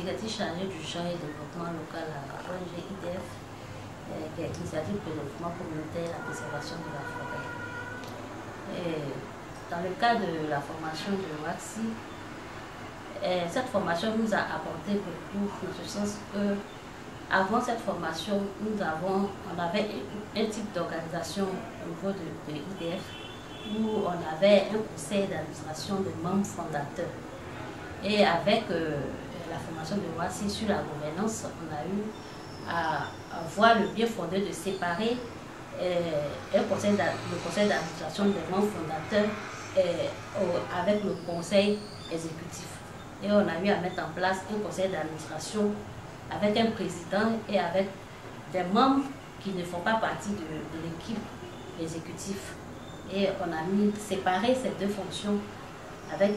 directrice chargée du champ et développement local à l'ONG IDF, qui est l'initiative de développement communautaire et la préservation de la forêt. Et dans le cadre de la formation de WAXI, cette formation nous a apporté beaucoup, dans ce sens que avant cette formation, on avait un type d'organisation au niveau de l'IDF où on avait un conseil d'administration de membres fondateurs. Et avec la formation de WAXI sur la gouvernance, on a eu à voir le bien fondé de séparer le conseil d'administration des membres fondateurs avec le conseil exécutif. Et on a eu à mettre en place un conseil d'administration avec un président et avec des membres qui ne font pas partie de l'équipe exécutive. Et on a séparé ces deux fonctions avec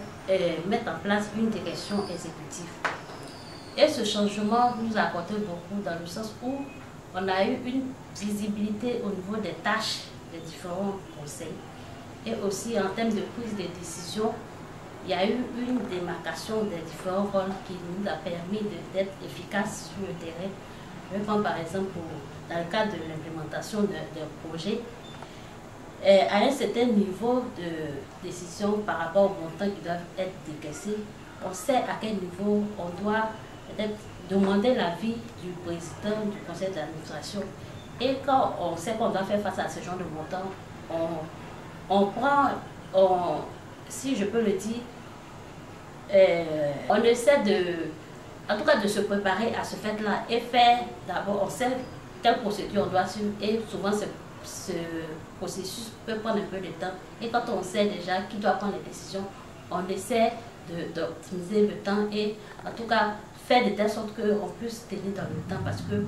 mettre en place une direction exécutive. Et ce changement nous a apporté beaucoup dans le sens où on a eu une visibilité au niveau des tâches des différents conseils. Et aussi en termes de prise de décision, il y a eu une démarcation des différents rôles qui nous a permis d'être efficaces sur le terrain. Je vais prendre par exemple dans le cadre de l'implémentation d'un projet, à un certain niveau de décision par rapport aux montants qui doivent être décaissés, on sait à quel niveau on doit peut-être demander l'avis du président du conseil d'administration. Et quand on sait qu'on doit faire face à ce genre de montants, si je peux le dire, on essaie en tout cas de se préparer à ce fait-là et faire d'abord, on sait quelle procédure on doit suivre et souvent ce processus peut prendre un peu de temps. Et quand on sait déjà qui doit prendre les décisions, on essaie d'optimiser le temps et en tout cas faire de telle sorte qu'on puisse tenir dans le temps, parce que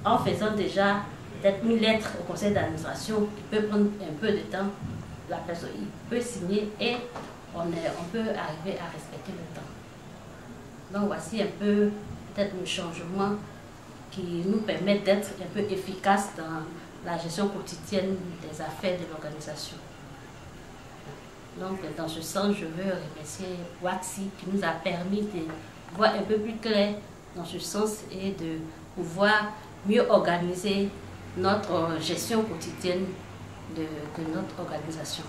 en faisant déjà peut-être une lettre au conseil d'administration qui peut prendre un peu de temps, la personne il peut signer et on peut arriver à respecter le temps. Donc voici un peu peut-être le changement qui nous permet d'être un peu efficace dans la gestion quotidienne des affaires de l'organisation. Donc dans ce sens, je veux remercier WAXI qui nous a permis de voir un peu plus clair dans ce sens et de pouvoir mieux organiser notre gestion quotidienne de notre organisation.